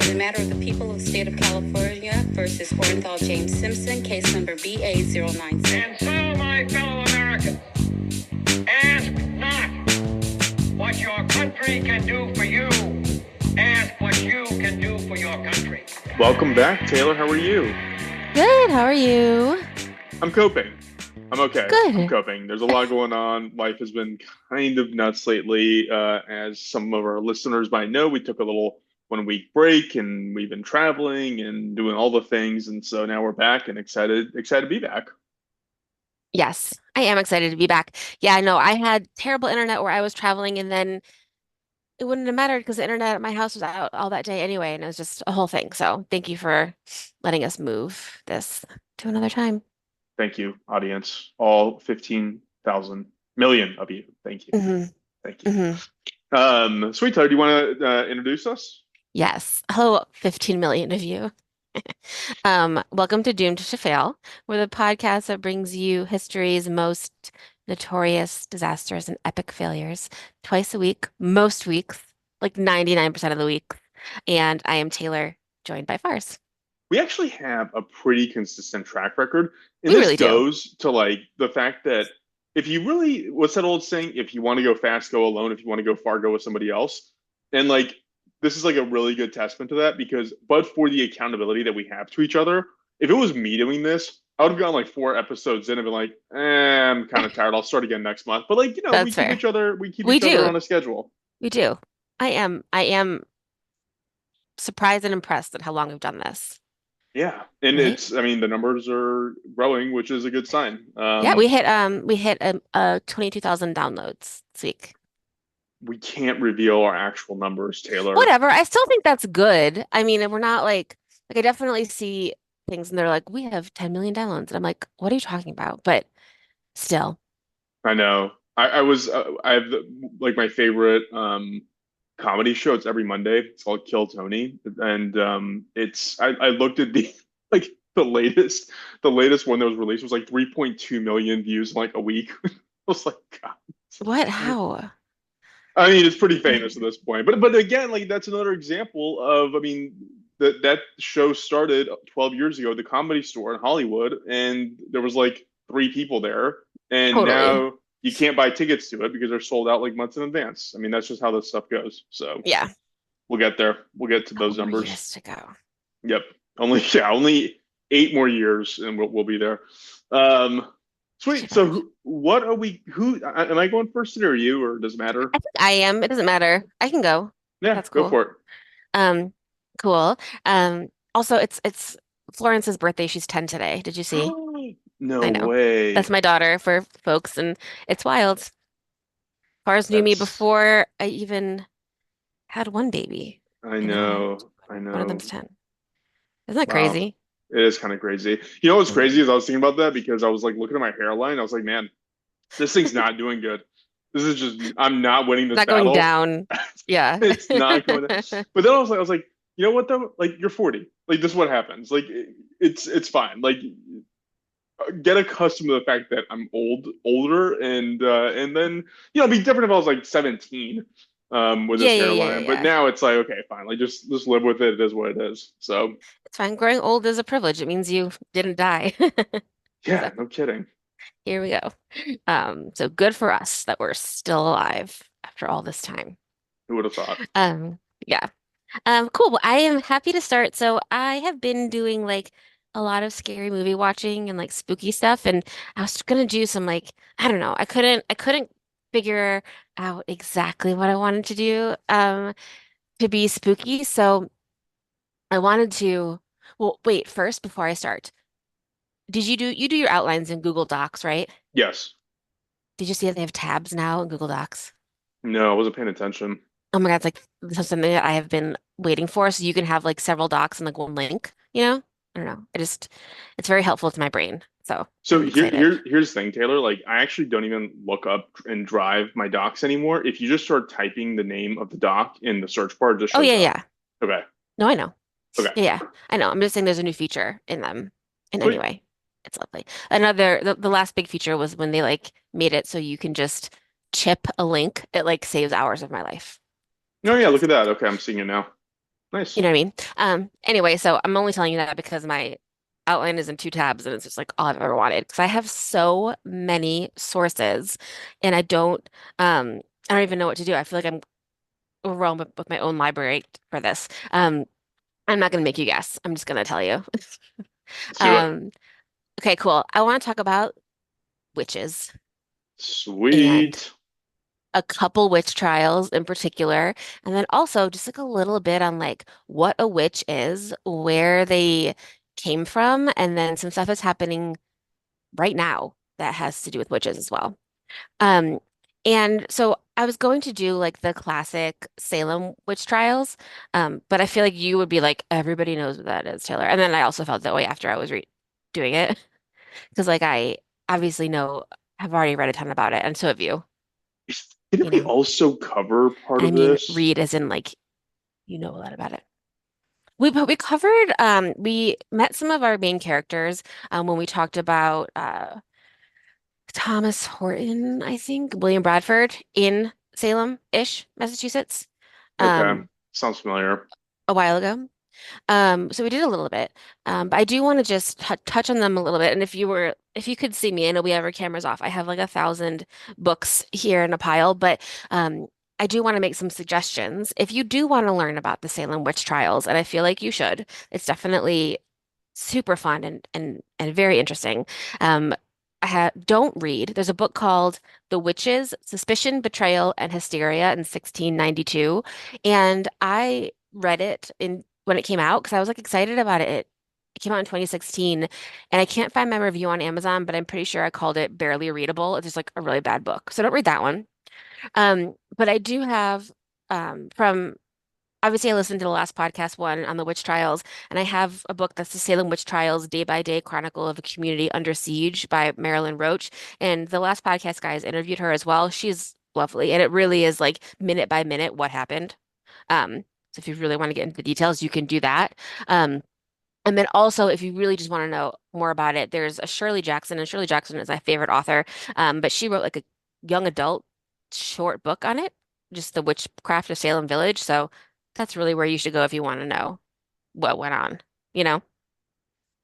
In the matter of the people of the state of California versus Orenthal James Simpson, case number BA096. And so, my fellow Americans, ask not what your country can do for you. Ask what you can do for your country. Welcome back, Taylor. How are you? Good. How are you? I'm coping. I'm okay. Good. I'm coping. There's a lot going on. Life has been kind of nuts lately. As some of our listeners might know, we took a little 1 week break and we've been traveling and doing all the things. And so now we're back and excited to be back. Yes, I am excited to be back. Yeah, I know I had terrible internet where I was traveling, and then it wouldn't have mattered because the internet at my house was out all that day anyway, and it was just a whole thing. So thank you for letting us move this to another time. Thank you, audience. All 15,000 million of you. Thank you. hmm Thank you. hmm Sweet Toad, do you want to introduce us? Yes. Hello, 15 million of you. Welcome to Doomed to Fail. We're the podcast that brings you history's most notorious disasters and epic failures twice a week, most weeks, like 99% of the week. And I am Taylor, joined by Fars. We actually have a pretty consistent track record. And We this really do. goes to like the fact that if you really, what's that old saying? If you want to go fast, go alone. If you want to go far, go with somebody else. And like, this is like a really good testament to that because, but for the accountability that we have to each other, if it was me doing this, I would have gone like 4 episodes in and been like, I'm kind of tired. I'll start again next month. But like, we That's keep fair. each other, we keep We each other do. on a schedule. We do. I am surprised and impressed at how long we've done this, Yeah. And right? I mean, the numbers are growing, which is a good sign. Yeah, we hit 22,000 downloads this week. We can't reveal our actual numbers, Taylor. Whatever. I still think that's good. I mean, we're not like I definitely see things and they're like, we have 10 million downloads. And I'm like, what are you talking about? But still. I know. I have like my favorite comedy show. It's every Monday. It's called Kill Tony, and I looked at the like the latest one that was released was like 3.2 million views in like a week. I was like, God. What? How? I mean, it's pretty famous at this point. But again, like that's another example of I mean that show started 12 years ago at the Comedy Store in Hollywood, and there was like 3 people there, and Totally. now you can't buy tickets to it because they're sold out like months in advance. I mean, that's just how this stuff goes. So Yeah. we'll get there. We'll get to Couple those more numbers. years to go. Yep. Only 8 more years, and we'll be there. Um, Sweet. So what are we? Who am I going first, or you, or does it matter? I think I am. It doesn't matter. I can go. Yeah, That's go cool. for it. Um, cool. Also it's Florence's birthday. She's 10 today. Did you see? No I know. way. That's my daughter for folks, and it's wild. Fars knew me That's before I even had one baby, I and now know. I one of know. them's 10. Isn't that Wow. crazy? It is kind of crazy. You know what's Mm. crazy is I was thinking about that because I was like looking at my hairline. I was like, man, this thing's not doing good. This is just I'm not winning this Not going battle. down. Yeah. It's not going to. But then I was like, you know what though? Like you're 40. Like this is what happens. Like it's fine. Like get accustomed to the fact that I'm older, and then it'd be different if I was like 17 with Yeah, this yeah, yeah, hairline. But yeah. now it's like okay, fine. Like just live with it. It is what it is. So It's fine. Growing old is a privilege. It means you didn't die. So yeah, no kidding. here we go. So good for us that we're still alive after all this time. Who would have thought? Um, yeah. Cool. Well, I am happy to start. So I have been doing like a lot of scary movie watching and like spooky stuff, and I was gonna do some like I don't know. I couldn't figure out exactly what I wanted to do to be spooky. So I wanted to. Well, wait. First, before I start, did you do your outlines in Google Docs, right? Yes. Did you see that they have tabs now in Google Docs? No, I wasn't paying attention. Oh my God, it's like this is something that I have been waiting for. So you can have like several docs and like one link, you know? I don't know. It's very helpful to my brain. So So I'm excited. here's the thing, Taylor. Like I actually don't even look up and drive my docs anymore. If you just start typing the name of the doc in the search bar, it just Oh shows yeah, up. yeah. Okay. No, I know. Okay. Yeah, yeah. I know. I'm just saying there's a new feature in them. And Sweet. anyway, it's lovely. The last big feature was when they like made it so you can just chip a link. It like saves hours of my life. No, yeah, look at Fantastic. that. Okay, I'm seeing it now. Nice. You know what I mean? Anyway, so I'm only telling you that because my outline is in two tabs and it's just like all I've ever wanted. Because I have so many sources and I don't even know what to do. I feel like I'm overwhelmed with my own library for this. I'm not going to make you guess. I'm just going to tell you. Let's do it. Um, okay, cool. I want to talk about witches and Sweet. a couple witch trials in particular, and then also just like a little bit on like what a witch is, where they came from, and then some stuff is happening right now that has to do with witches as well. Um, and so I was going to do like the classic Salem witch trials, but I feel like you would be like, everybody knows what that is, Taylor. And then I also felt that way after I was re doing it because like I obviously know, have already read a ton about it, and so have you, Didn't you we know. also cover part I of mean, this? read as in like you know a lot about it. We covered we met some of our main characters when we talked about Thomas Horton, I think, William Bradford in Salem-ish, Massachusetts, Okay. um, Sounds familiar. a while ago. So we did a little bit, but I do want to just t touch on them a little bit. And if you could see me, I know we have our cameras off. I have like 1,000 books here in a pile, but I do want to make some suggestions. If you do want to learn about the Salem witch trials, and I feel like you should, it's definitely super fun and very interesting. Um, I have don't read. There's a book called The Witches, Suspicion, Betrayal, and Hysteria in 1692, and I read it in when it came out because I was like excited about it. It came out in 2016, and I can't find my review on Amazon, but I'm pretty sure I called it barely readable. It's just like a really bad book, so don't read that one. But I do have from obviously I listened to the last podcast one on the witch trials, and I have a book that's the Salem Witch Trials Day by Day Chronicle of a Community Under Siege by Marilyn Roach. And the last podcast guys interviewed her as well. She's lovely, and it really is like minute by minute what happened. So if you really want to get into the details, you can do that. Um, and then also, if you really just want to know more about it, there's a Shirley Jackson, and Shirley Jackson is my favorite author. But she wrote like a young adult short book on it, just the witchcraft of Salem Village. So that's really where you should go if you want to know what went on, you know?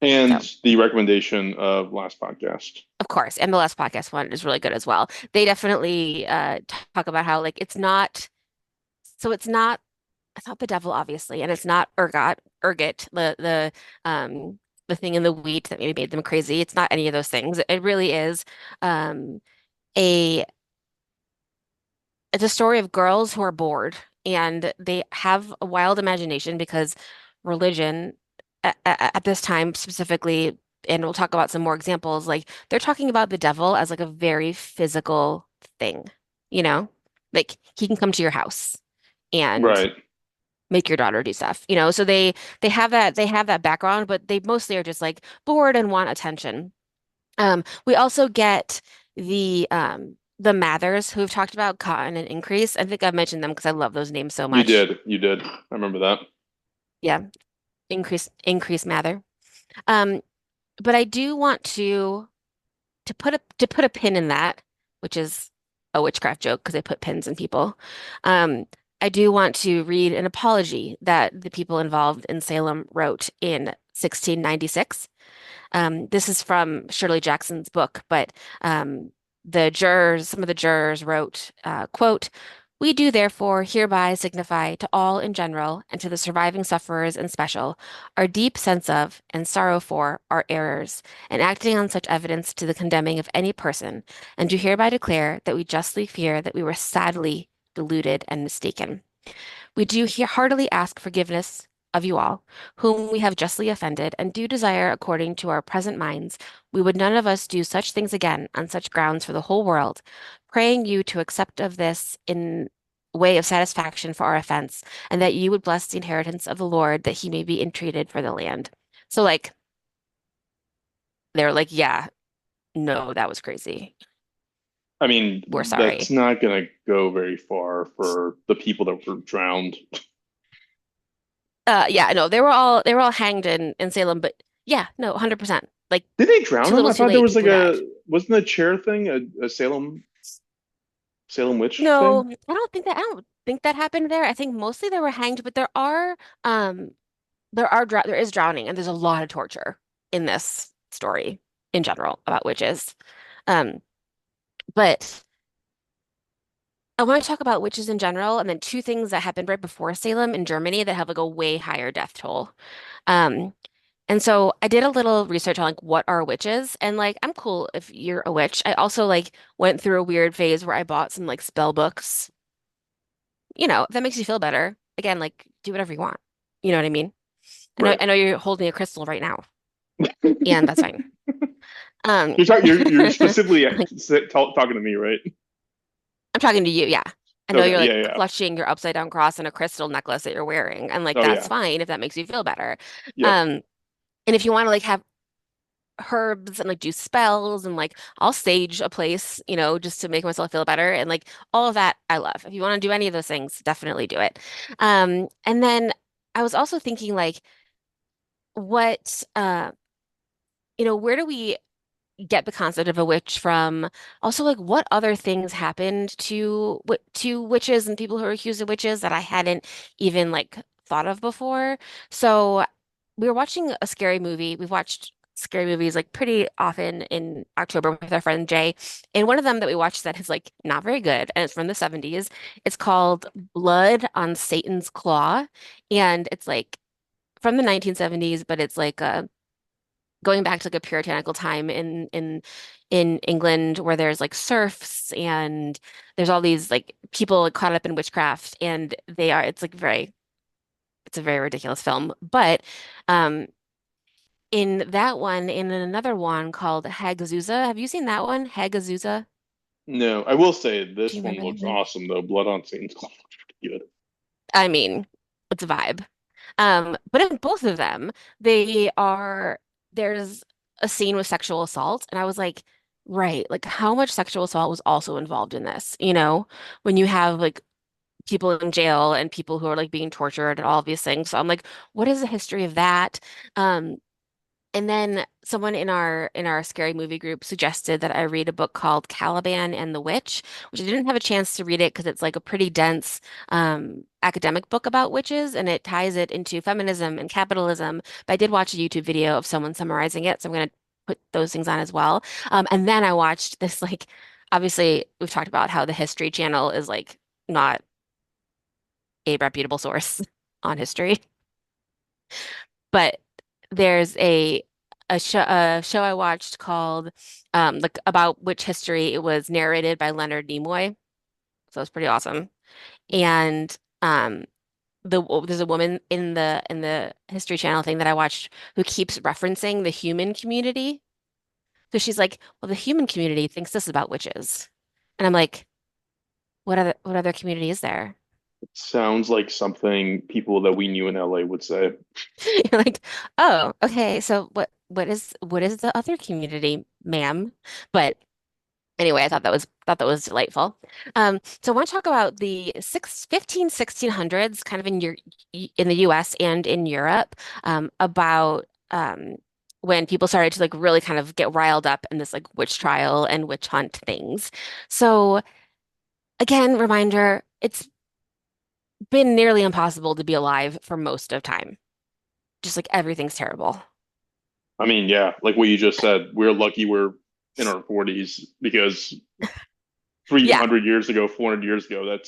And So the recommendation of last podcast. of course, and the last podcast one is really good as well. They definitely talk about how like it's not it's not the devil, obviously, and it's not ergot, the thing in the wheat that maybe made them crazy. It's not any of those things. It really is um, a it's a story of girls who are bored and they have a wild imagination because religion at this time specifically, and we'll talk about some more examples, like they're talking about the devil as like a very physical thing, you know? Like he can come to your house and Right. make your daughter do stuff, you know? So they have that background, but they mostly are just like bored and want attention. We also get the Mathers who've talked about cotton and increase. I think I've mentioned them because I love those names so You much. did. You did. I remember that. Yeah, increase Mather. Um, but I do want to put a pin in that, which is a witchcraft joke because they put pins in people. Um, I do want to read an apology that the people involved in Salem wrote in 1696. This is from Shirley Jackson's book, but some of the jurors wrote, quote, "We do therefore hereby signify to all in general and to the surviving sufferers in special our deep sense of and sorrow for our errors, and acting on such evidence to the condemning of any person, and do hereby declare that we justly fear that we were sadly deluded and mistaken. We do heartily ask forgiveness of you all, whom we have justly offended, and do desire, according to our present minds, we would none of us do such things again on such grounds for the whole world, praying you to accept of this in way of satisfaction for our offense, and that you would bless the inheritance of the Lord, that he may be entreated for the land." So like they're like, yeah, no, that was crazy. I mean, We're that's sorry. not going to go very far for the people that were drowned. Yeah, no, they were all hanged in Salem, but yeah, no, 100%. Like Did they drown too them? little, I too thought there late. was like People died. wasn't the chair thing a Salem witch No, thing? I don't think that. I don't. think that happened there. I think mostly they were hanged, but um there is drowning and there's a lot of torture in this story in general about witches. Um, but I want to talk about witches in general, and then two things that happened right before Salem in Germany that have like a way higher death toll. Um, and so I did a little research on like what are witches, and like I'm cool if you're a witch. I also like went through a weird phase where I bought some like spell books. If that makes you feel better. Again, like do whatever you want. You know what I mean? Right. I know you're holding a crystal right now, and that's fine. Um, You're specifically like talking to me, right? I'm talking to you, yeah. I know Okay. you're Yeah. like Yeah. clutching your upside down cross and a crystal necklace that you're wearing, and like Oh that's yeah. fine if that makes you feel better. Yep. Um, and if you want to like have herbs and like do spells and like I'll sage a place, just to make myself feel better and like all of that I love. If you want to do any of those things, definitely do it. And then I was also thinking like what where do we get the concept of a witch from? Also, like, what other things happened to witches and people who are accused of witches that I hadn't even like thought of before? So, we were watching a scary movie. We've watched scary movies like pretty often in October with our friend Jay, and one of them that we watched that is like not very good, and it's from the 70s. It's called Blood on Satan's Claw, and it's like from the 1970s, but it's like a going back to like a puritanical time in England where there's like serfs and there's all these like people like, caught up in witchcraft and it's a very ridiculous film. But um in that one, in another one called Hagazusa, have you seen that one? Hagazusa? No, I will say Do you this one remember that looks one? awesome though. Blood on Satan's Claw looks pretty good. I mean, it's a vibe. But in both of them, they are there's a scene with sexual assault, and I was like, right, like how much sexual assault was also involved in this, when you have like people in jail and people who are like being tortured and all of these things. So I'm like, what is the history of that? Um, and then someone in our scary movie group suggested that I read a book called Caliban and the Witch, which I didn't have a chance to read it because it's like a pretty dense academic book about witches and it ties it into feminism and capitalism. But I did watch a YouTube video of someone summarizing it, so I'm gonna put those things on as well. And then I watched this like obviously we've talked about how the History Channel is like not a reputable source on history. But there's a show I watched called like about witch history. It was narrated by Leonard Nimoy, so it's pretty awesome. And there's a woman in the History Channel thing that I watched who keeps referencing the human community. So she's like, "Well, the human community thinks this about witches," and I'm like, "What other community is there?" Sounds like something people that we knew in LA would say. You're like, "Oh, okay. So what is the other community, ma'am?" But anyway, I thought that was delightful. So I want to talk about the 1600s, kind of in the US and in Europe, about when people started to like really kind of get riled up in this like witch trial and witch hunt things. So again, reminder, it's been nearly impossible to be alive for most of time. Just like everything's terrible. I mean, yeah, like what you just said, we're lucky we're in our 40s because Yeah, 300 years ago, 400 years ago,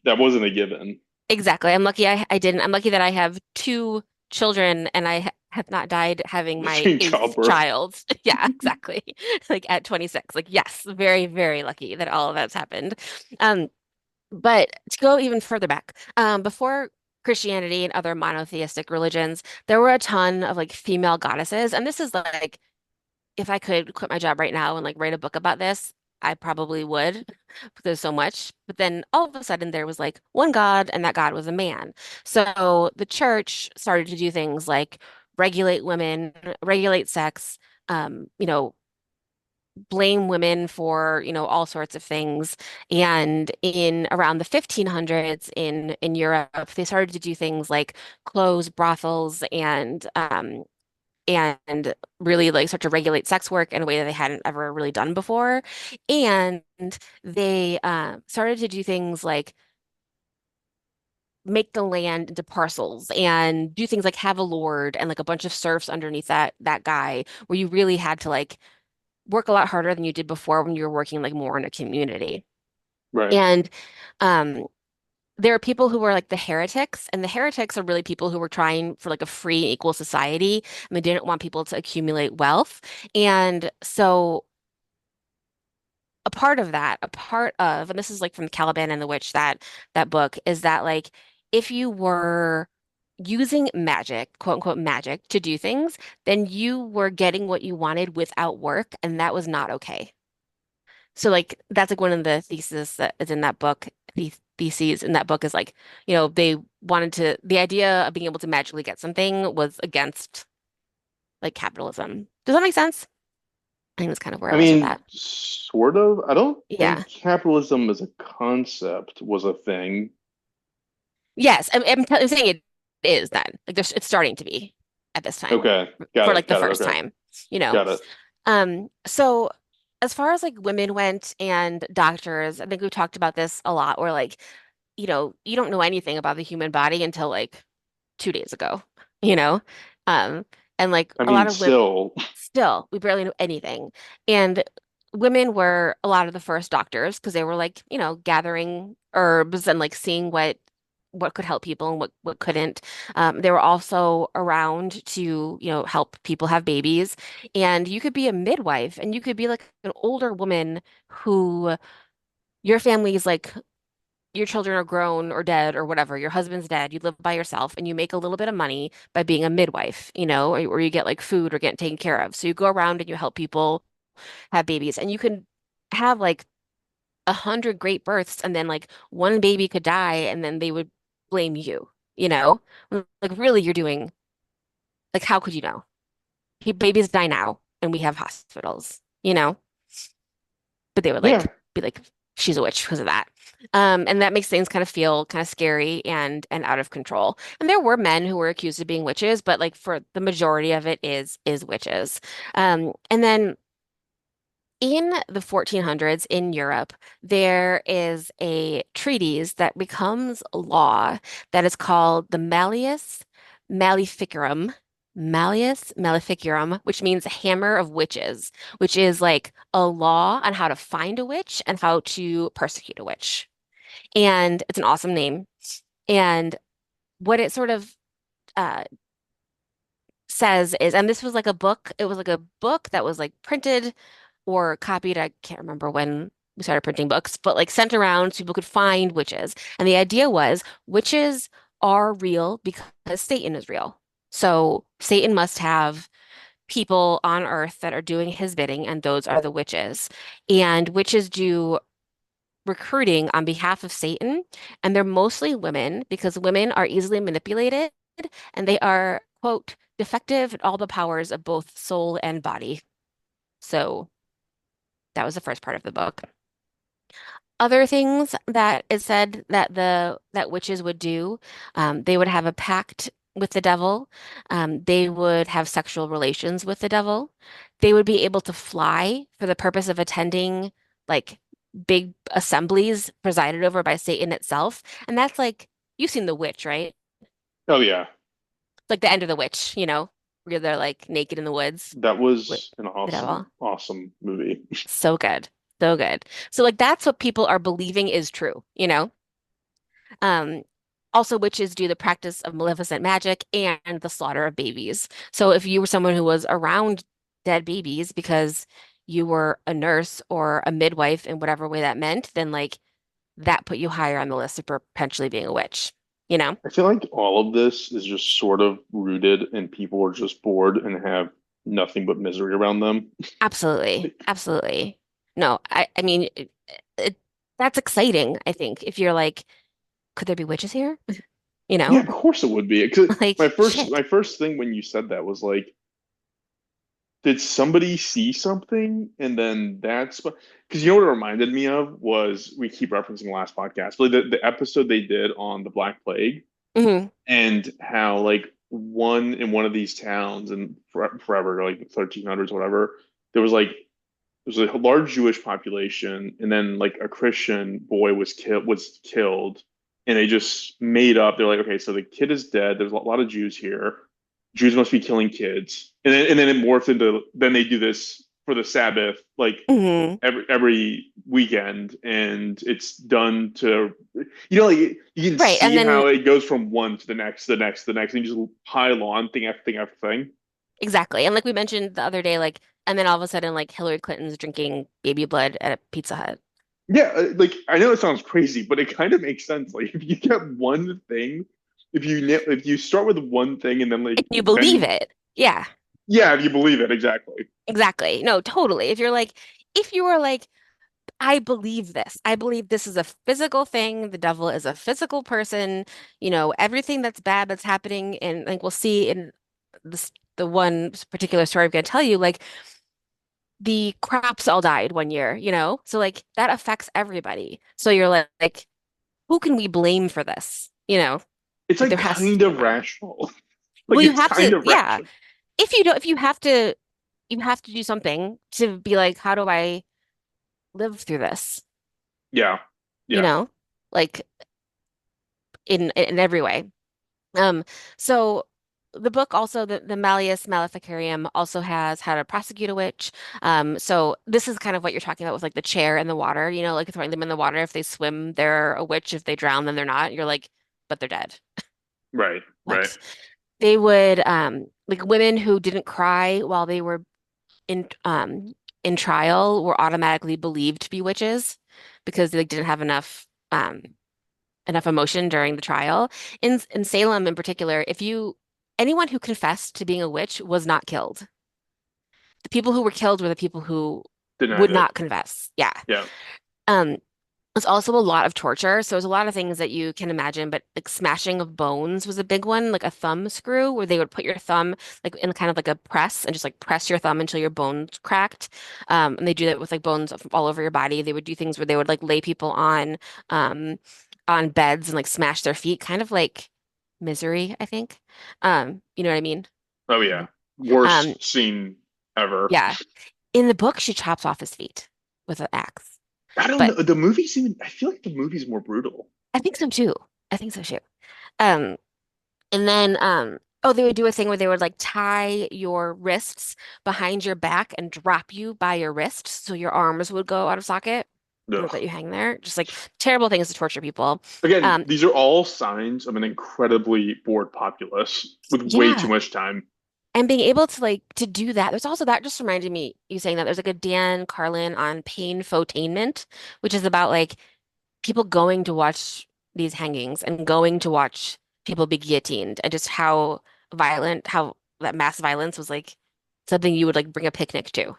that wasn't a given. exactly. I'm lucky I didn't. I'm lucky that I have two children and I have not died having my Between eighth childbirth. child. Yeah, exactly. Like at 26. Like yes, very, very lucky that all of that's happened. Um, but to go even further back, before Christianity and other monotheistic religions, there were a ton of like female goddesses, and this is like if I could quit my job right now and like write a book about this, I probably would because there's so much. But then all of a sudden there was like one God and that God was a man. So the church started to do things like regulate women, regulate sex, um, you know, blame women for, all sorts of things. And in around the 1500s in Europe, they started to do things like close brothels and really like start to regulate sex work in a way that they hadn't ever really done before. And they started to do things like make the land into parcels and do things like have a lord and like a bunch of serfs underneath that guy, where you really had to like work a lot harder than you did before when you were working like more in a community. Right. And um, there are people who were like the heretics, and the heretics are really people who were trying for like a free, equal society, and they didn't want people to accumulate wealth. And so a part of, and this is like from Caliban and the Witch, that book, is that like if you were using magic, quote unquote magic, to do things, then you were getting what you wanted without work, and that was not okay. So like that's like one of the theses that is in that book. The theses in that book is like, they wanted to, the idea of being able to magically get something was against like capitalism. Does that make sense? I think that's kind of where I I was with mean, that. sort of. I don't Yeah. think capitalism as a concept was a thing. Yes, I'm saying it is then. Like it's starting to be at this time Okay. Got for it. like the Got it. first Okay. time, you know. Got it. So as far as like women went and doctors, I think we've talked about this a lot, where like, you don't know anything about the human body until like 2 days ago, you know? Um, and like I a lot mean, of women, still, still, we barely know anything. And women were a lot of the first doctors because they were like, gathering herbs and like seeing what could help people and what couldn't. They were also around to, help people have babies. And you could be a midwife and you could be like an older woman who your family's like your children are grown or dead or whatever, your husband's dead, you live by yourself and you make a little bit of money by being a midwife, or you get like food or getting taken care of. So you go around and you help people have babies and you can have like 100 great births and then like one baby could die and then they would blame you, you know? Like really you're doing, like how could you know? Babies die now and we have hospitals, you know? But they would yeah. like be like, she's a witch because of that. And that makes things kind of feel kind of scary and out of control. And there were men who were accused of being witches, but like for the majority of it is witches. And then in the 1400s in Europe, there is a treatise that becomes law that is called the Maleficarum. Malleus Maleficarum, which means hammer of witches, which is like a law on how to find a witch and how to persecute a witch. And it's an awesome name. And what it sort of uh, says is, and this was like a book, it was like a book that was like printed or copied. I can't remember when we started printing books, but like sent around so people could find witches. And the idea was witches are real because Satan is real. So Satan must have people on earth that are doing his bidding, and those are the witches. And witches do recruiting on behalf of Satan, and they're mostly women because women are easily manipulated and they are, quote, defective in all the powers of both soul and body. So that was the first part of the book. Other things that it said that that witches would do, they would have a pact with the devil. They would have sexual relations with the devil. They would be able to fly for the purpose of attending like big assemblies presided over by Satan itself. And that's like you've seen The Witch, right? Oh, yeah. Like the end of The Witch, where they're like naked in the woods That with was an the awesome, devil. awesome movie. So good. So good. So like that's what people are believing is true, you know? Um, Also witches do the practice of maleficent magic and the slaughter of babies. So if you were someone who was around dead babies because you were a nurse or a midwife in whatever way that meant, then like that put you higher on the list of potentially being a witch, you know? I feel like all of this is just sort of rooted in people are just bored and have nothing but misery around them. Absolutely. Absolutely. No, I mean it, that's exciting, I think, if you're like, could there be witches here? You Yeah, know? of course it would be. 'Cause Like, my first shit. my first thing when you said that was like, did somebody see something? And then that's because you know what it reminded me of was we keep referencing last podcast, but the episode they did on the Black Plague Hmm. and how like one of these towns and forever, like the 1300s, whatever, there was like there's a large Jewish population, and then like a Christian boy was killed and they just made up. They're like, okay, so the kid is dead. There's a lot of Jews here. Jews must be killing kids, and then it morphed into. Then they do this for the Sabbath, like Hmm. every weekend, and it's done to, like you can Right. And see then how it goes from one to the next, the next, the next, and you just pile on thing after thing after thing. exactly. And like we mentioned the other day, like, and then all of a sudden, like Hillary Clinton's drinking baby blood at a Pizza Hut. Yeah, like I know it sounds crazy, but it kind of makes sense. Like if you get one thing, if you start with one thing and then like If you believe then it. Yeah, yeah, if you believe it exactly. exactly. No, totally. If you were like, I believe this. I believe this is a physical thing. The devil is a physical person. Everything that's bad that's happening, and like we'll see in the one particular story I'm going to tell you, like the crops all died one year. So like that affects everybody. So you're like, who can we blame for this? It's Like like there has to kind be a of blame. rational. Like Well, you it's have kind to, of yeah. rational. If you have to do something to be like, how do I live through this? Yeah. You Yeah. know, like in every way. Um, so the book also the Malleus Maleficarum also has how to prosecute a witch. So this is kind of what you're talking about with like the chair and the water, like throwing them in the water. If they swim, they're a witch. If they drown, then they're not. You're like, but they're dead. Right. Right. What? They would like women who didn't cry while they were in trial were automatically believed to be witches because they didn't have enough emotion during the trial. In Salem in particular, if you anyone who confessed to being a witch was not killed. The people who were killed were the people who would Denied it. not confess. Yeah. Yeah. Um, it's also a lot of torture. So there's a lot of things that you can imagine, but like smashing of bones was a big one, like a thumb screw where they would put your thumb like in kind of like a press and just like press your thumb until your bones cracked. And they do that with like bones all over your body. They would do things where they would like lay people um on beds and like smash their feet, kind of like Misery, I think. You know what I mean? Oh yeah. Um, Worst scene ever. yeah. In the book, she chops off his feet with an axe. I don't know. But The movie's even. I feel like the movie's more brutal. I think so too. I think so too. Um, and then oh, they would do a thing where they would like tie your wrists behind your back and drop you by your wrists so your arms would go out of socket. They would let Ugh. you hang there. Just like terrible things to torture people. Again, Um, these are all signs of an incredibly bored populace with way too yeah. much time. And being able to like to do that, there's also that just reminded me you saying that there's like a Dan Carlin on painfotainment, which is about like people going to watch these hangings and going to watch people be guillotined and just how violent, how that mass violence was like something you would like bring a picnic to,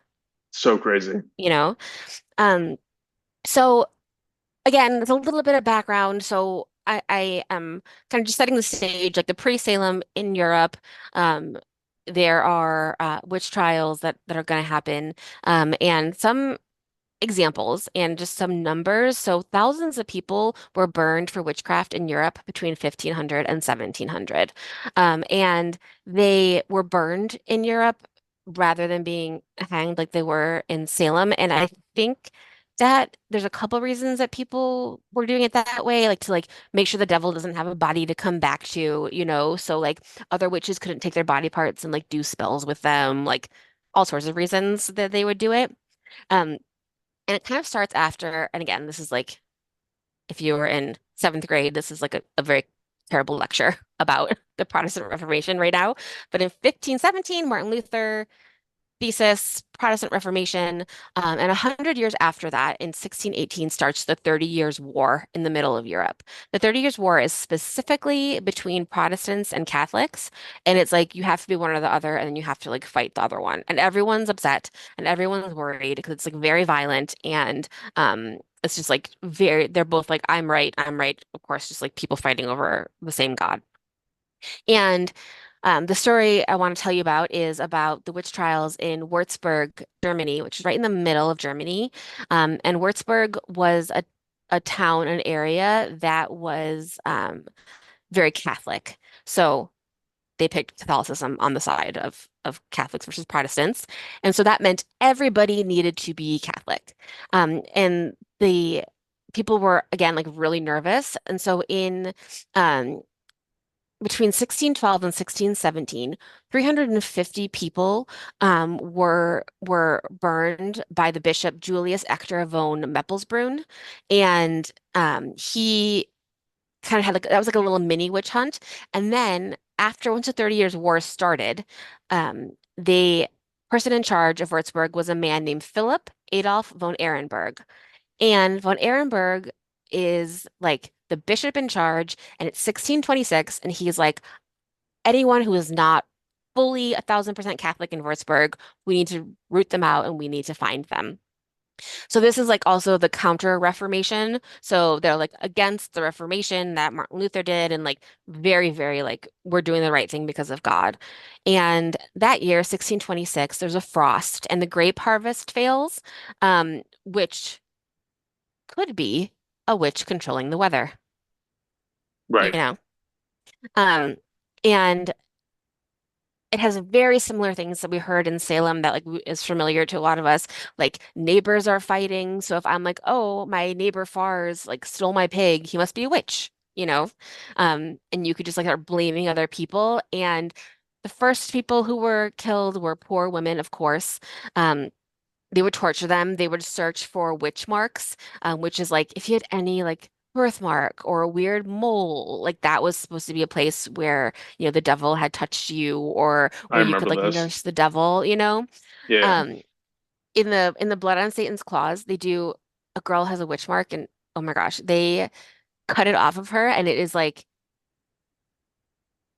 So crazy. you know? Um, so again, there's a little bit of background. So I am kind of just setting the stage, like the pre-Salem in Europe. Um, there are witch trials that are going to happen, and some examples and just some numbers. So thousands of people were burned for witchcraft in Europe between 1500 and 1700. And they were burned in Europe rather than being hanged like they were in Salem. And I think that there's a couple reasons that people were doing it that way, like to like make sure the devil doesn't have a body to come back to. So like other witches couldn't take their body parts and like do spells with them, like all sorts of reasons that they would do it. Um, and it kind of starts after, and again, this is like if you were in seventh grade, this is like a very terrible lecture about the Protestant Reformation right now. But in 1517, Martin Luther thesis, Protestant Reformation, and 100 years after that, in 1618, starts the 30 Years' War in the middle of Europe. The 30 Years' War is specifically between Protestants and Catholics, and it's like you have to be one or the other, and then you have to like fight the other one. And everyone's upset and everyone's worried because it's like very violent and it's just like they're both like, I'm right, I'm right. Of course, just like people fighting over the same God. And the story I want to tell you about is about the witch trials in Würzburg, Germany, which is right in the middle of Germany. And Würzburg was a town, an area that was very Catholic. So they picked Catholicism on the side of Catholics versus Protestants. And so that meant everybody needed to be Catholic. And the people were again like really nervous. And so in um between 1612 and 1617, 350 people were burned by the bishop Julius Ector von Meppelsbrunn, and he kind of had like that was like a little mini witch hunt. And then after once the 30 Years' War started, the person in charge of Würzburg was a man named Philip Adolf von Ehrenberg. And von Ehrenberg is like the bishop in charge, and it's 1626, and he's like, anyone who is not fully 1,000% Catholic in Würzburg, we need to root them out and we need to find them. So this is like also the counter Reformation. So they're like against the Reformation that Martin Luther did and like very, very like we're doing the right thing because of God. And that year, 1626, there's a frost and the grape harvest fails, which could be a witch controlling the weather, you Right. know? Um, and it has very similar things that we heard in Salem that like is familiar to a lot of us. Like neighbors are fighting. So if I'm like, oh, my neighbor Fars like stole my pig, he must be a witch, you know? And you could just like start blaming other people. And the first people who were killed were poor women, of course. Um, they would torture them. They would search for witch marks, which is like if you had any like birthmark or a weird mole, like that was supposed to be a place where, the devil had touched you or I where you could remember like this. nurse the devil, you know? Yeah. Um, in the Blood on Satan's Claws, they do a girl has a witch mark and oh my gosh, they cut it off of her and it is like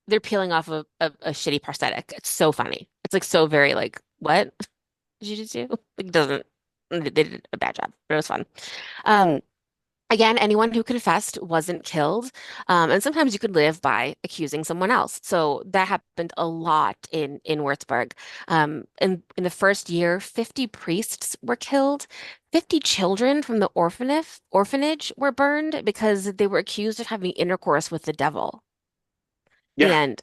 they're peeling off a shitty prosthetic. It's so funny. It's like so very like, what did you just do? Like it doesn't they did a bad job, but it was fun. Um, Again, anyone who confessed wasn't killed. And sometimes you could live by accusing someone else. So that happened a lot in Würzburg. In the first year, 50 priests were killed. 50 children from the orphanage were burned because they were accused of having intercourse with the devil. Yeah. And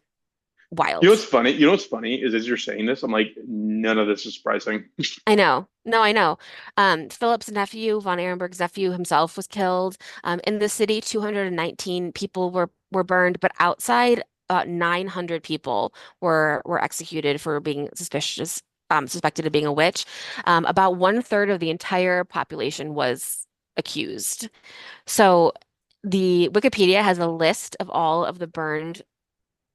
You know wild. what's funny? You know what's funny is as you're saying this, I'm like, none of this is surprising. I know. No, I know. Philip's nephew, von Ehrenberg's nephew himself was killed. In the city, 219 people were burned, but outside, 900 people were executed for being suspected of being a witch. About one third of the entire population was accused. So the Wikipedia has a list of all of the burned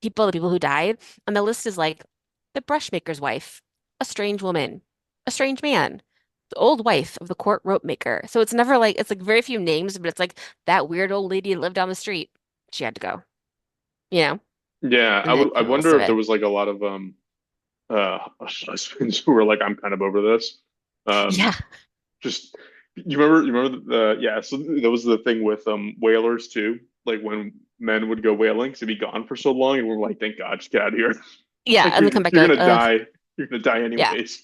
people, the people who died, and the list is like the brushmaker's wife, a strange woman, a strange man, the old wife of the court rope maker. So it's never like it's like very few names, but it's like that weird old lady that lived down the street. She had to go, you know, Yeah, and I the rest wonder of if there it. was like a lot of husbands who were like, I'm kind of over this. Um Yeah, just you remember the yeah, so that was the thing with whalers too. Like when men would go whaling to be gone for so long and we're like, thank God, just get out of here. yeah, Like and then come back, you're you're like, gonna die. You're gonna die yeah, anyways.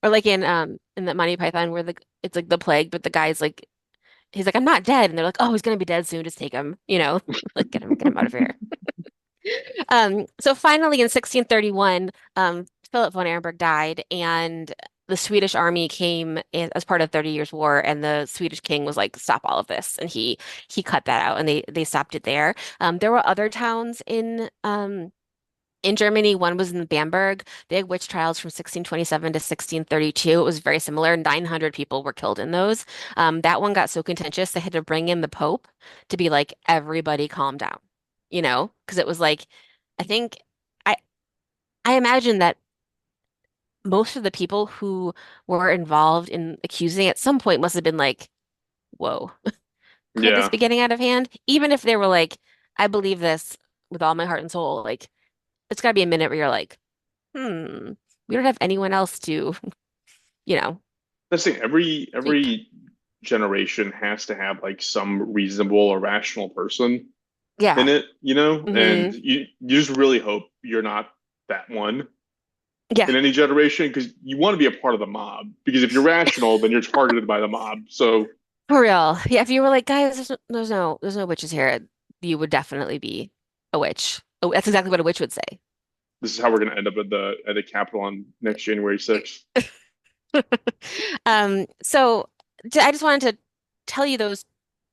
or like in that Monty Python where the it's like the plague, but the guy's like he's like I'm not dead, and they're like, oh, he's gonna be dead soon, just take him, like get him out of here. So finally in 1631, Philip von Ehrenberg died, and the Swedish army came as part of 30 Years' War, and the Swedish king was like, "Stop all of this," and he cut that out, and they stopped it there. There were other towns in Germany. One was in Bamberg. They had witch trials from 1627 to 1632. It was very similar. 900 people were killed in those. That one got so contentious they had to bring in the Pope to be like, everybody calm down, because it was like, I think I I imagine that most of the people who were involved in accusing at some point must have been like, whoa, could this Yeah. be getting out of hand? Even if they were like, I believe this with all my heart and soul, like it's got to be a minute where you're like, we don't have anyone else to, you know, That's the thing. sweep. Every generation has to have like some reasonable or rational person in Yeah. it, and Hmm. you just really hope you're not that one Yeah. in any generation because you want to be a part of the mob. Because if you're rational, then you're targeted by the mob. So For real. Yeah. If you were like, guys, there's no witches here, you would definitely be a witch. Oh, that's exactly what a witch would say. this is how we're going to end up at the Capitol on next January 6th. So I just wanted to tell you those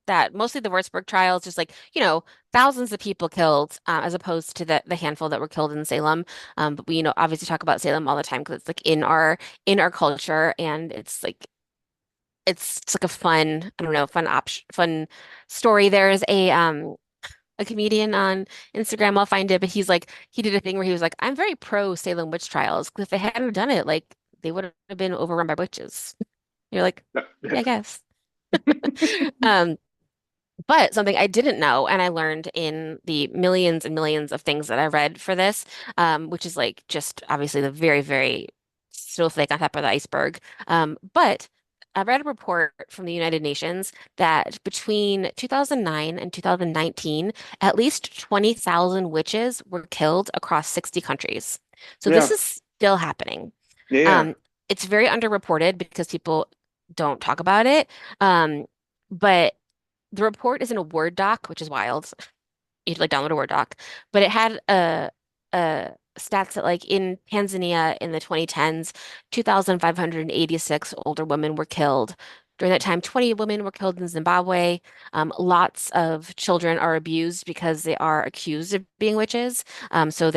that mostly the Würzburg trials, just like, thousands of people killed, as opposed to the handful that were killed in Salem. But we, obviously talk about Salem all the time because it's like in our culture, and it's like a fun, I don't know, fun story. There's a comedian on Instagram, I'll find it, but he did a thing where he was like, I'm very pro Salem witch trials because if they hadn't done it, like they would have been overrun by witches. You're like, yeah, I guess. Um, But something I didn't know, and I learned in the millions and millions of things that I read for this, which is like just obviously the very, very snowflake on top of the iceberg. But I read a report from the United Nations that between 2009 and 2019, at least 20,000 witches were killed across 60 countries. So this Yeah, is still happening. yeah, yeah. Um, it's very underreported because people don't talk about it. But the report is in a Word doc, which is wild. You'd like download a Word doc, but it had a stats that like in Tanzania in the 2010s, 2,586 older women were killed. During that time, 20 women were killed in Zimbabwe. Lots of children are abused because they are accused of being witches. So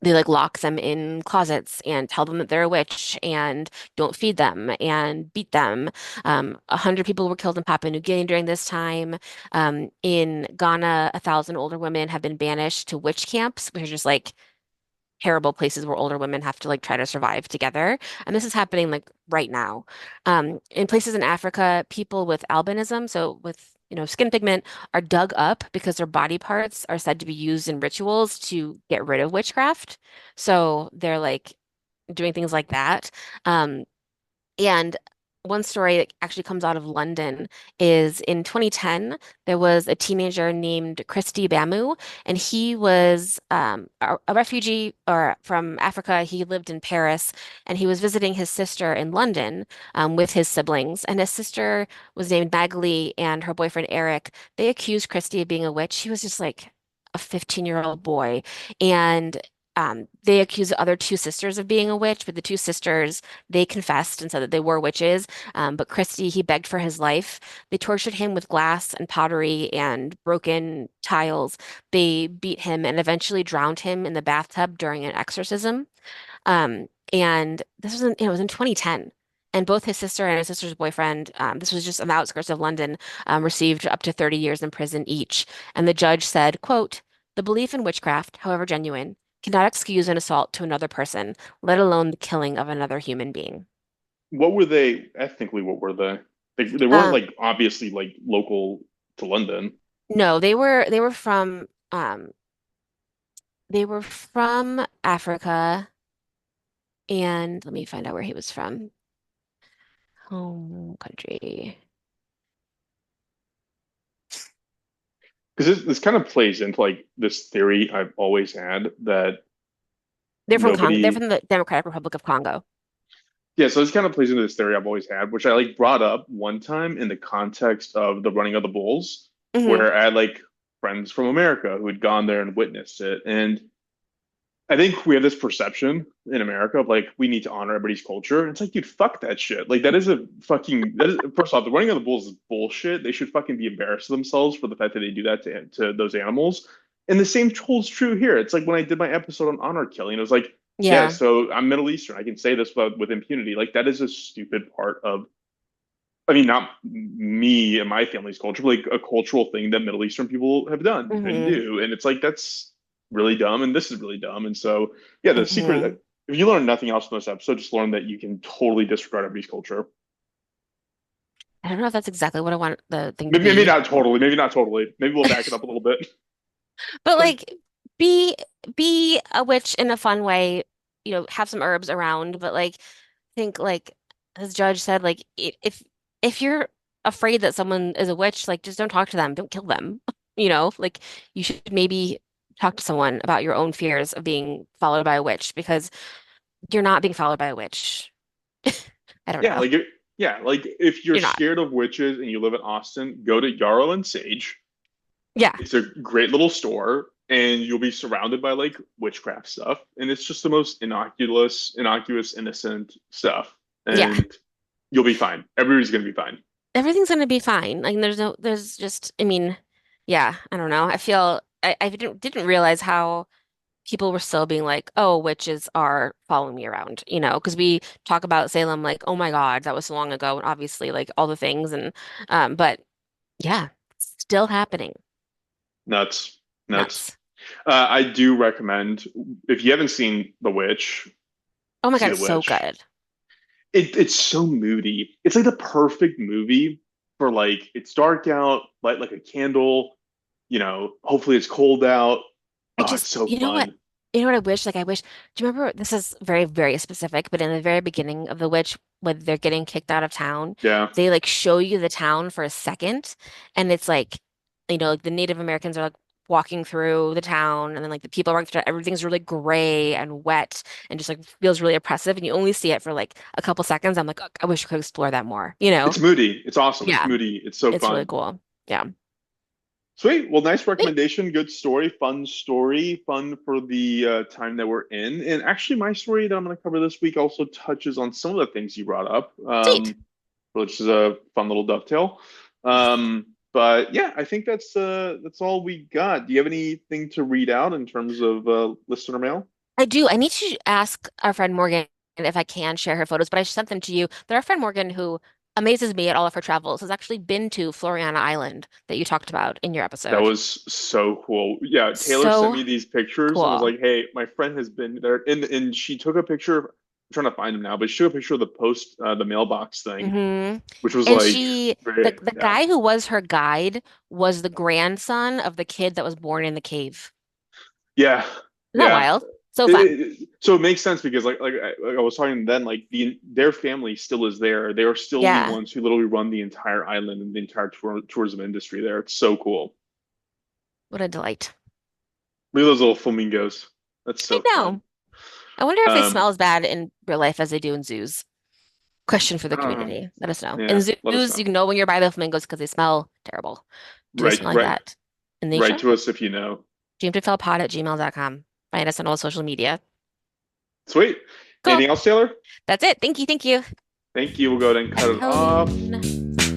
they like lock them in closets and tell them that they're a witch and don't feed them and beat them. 100 people were killed in Papua New Guinea during this time. In Ghana, 1,000 older women have been banished to witch camps, which are just like terrible places where older women have to like try to survive together. And this is happening like right now. In places in Africa, people with albinism, so with skin pigment, are dug up because their body parts are said to be used in rituals to get rid of witchcraft. So they're like doing things like that. Um, and one story that actually comes out of London is in 2010, there was a teenager named Christy Bamu, and he was a refugee or from Africa. He lived in Paris, and he was visiting his sister in London with his siblings. And his sister was named Magali, and her boyfriend Eric. They accused Christy of being a witch. He was just like a 15-year-old boy, and they accused the other two sisters of being a witch, but the two sisters they confessed and said that they were witches. But Christy, he begged for his life. They tortured him with glass and pottery and broken tiles. They beat him and eventually drowned him in the bathtub during an exorcism. And this was it was in 2010. And both his sister and his sister's boyfriend, this was just on the outskirts of London, received up to 30 years in prison each. And the judge said, quote, "The belief in witchcraft, however genuine, cannot excuse an assault to another person, let alone the killing of another human being." What were they ethnically? What were they? They weren't Um, like obviously like local to London. no, they were from Africa, and let me find out where he was from. Home country. Because this kind of plays into like this theory I've always had that They're nobody, from the Democratic Republic of Congo. yeah, so this kind of plays into this theory I've always had, which I like brought up one time in the context of the running of the bulls, Hmm. where I had like friends from America who had gone there and witnessed it. And I think we have this perception in America of like we need to honor everybody's culture. It's like, dude, fuck that shit. Like that is first off, the running of the bulls is bullshit. They should fucking be embarrassed of themselves for the fact that they do that to those animals. And the same holds true here. It's like when I did my episode on honor killing, it was like, yeah, Yeah. so I'm Middle Eastern. I can say this with impunity. Like that is a stupid part of, I mean, not me and my family's culture, but like a cultural thing that Middle Eastern people have done and Hmm. do. And it's like, that's really dumb. And this is really dumb. And so, yeah, the Hmm. secret, if you learn nothing else from this episode, just learn that you can totally disregard everybody's culture. I don't know if that's exactly what I want the thing to Maybe be. not totally. Maybe not totally. Maybe we'll back it up a little bit. But like be be a witch in a fun way, have some herbs around, but like think like as Judge said, like if you're afraid that someone is a witch, like just don't talk to them, don't kill them. Like you should maybe talk to someone about your own fears of being followed by a witch because you're not being followed by a witch. I don't Yeah, know. like if you're You're not. scared of witches and you live in Austin, go to Yarrow and Sage. Yeah. It's a great little store, and you'll be surrounded by like witchcraft stuff, and it's just the most innocuous, innocent stuff. Yeah. And You'll be fine. Everybody's gonna be fine. Everything's gonna be fine. Like there's just, I mean, yeah, I don't know. I feel I didn't realize how people were still being like, oh, witches are following me around, because we talk about Salem like, oh my God, that was so long ago, and obviously like all the things and but yeah, it's still happening. Nuts, nuts. Nuts. I do recommend if you haven't seen The Witch, Oh my see God, The it's so Witch. good. It's so moody. It's like the perfect movie for like it's dark out, light like a candle. Hopefully it's cold out. I Oh, it's just, so fun. you know what I wish? Like, I wish, do you remember? This is very, very specific, but in the very beginning of The Witch, when they're getting kicked out of town, Yeah, they like show you the town for a second, and it's like, like the Native Americans are like walking through the town, and then like the people walking through, everything's really gray and wet and just like feels really oppressive, and you only see it for like a couple seconds. I'm like, "Oh, I wish I could explore that more, you know? it's moody. It's awesome. It's Yeah, moody. It's so it's really fun. cool. Yeah. Sweet. Well, nice Sweet. recommendation. Good story. Fun for the time that we're in. And actually, my story that I'm going to cover this week also touches on some of the things you brought up, Sweet. which is a fun little dovetail. But yeah, I think that's all we got. Do you have anything to read out in terms of listener mail? I do. I need to ask our friend Morgan if I can share her photos, but I sent them to you. But our friend Morgan, who amazes me at all of her travels, has actually been to Floriana Island that you talked about in your That episode. was so cool. Yeah, Taylor sent So me these pictures and was cool. like, "Hey, my friend has been there," and she took a picture. I'm trying to find them now, but she took a picture of the post, the mailbox thing, hmm which was And like, she, very, the yeah, guy who was her guide was the grandson of the kid that was born in the cave. yeah, Isn't that yeah. wild? So fun. So it makes sense because like I was talking then, like their family still is there. They are still the Yeah. ones who literally run the entire island and the entire tourism industry there. It's so cool. What a delight. Look at those little flamingos. That's I so fun. know. I wonder if they Um, smell as bad in real life as they do in zoos. Question for the um, community. Let us know. In yeah, let us zoos, know. you can know when you're by the flamingos because they smell terrible. Do they Right, smell like right, that in write nature? to us if you know. dreamtofellpod@gmail.com. Find us on all social media. Sweet. Cool. Anything else, Taylor? That's it. Thank you. Thank you. Thank you. We'll go ahead and cut it off. Alone.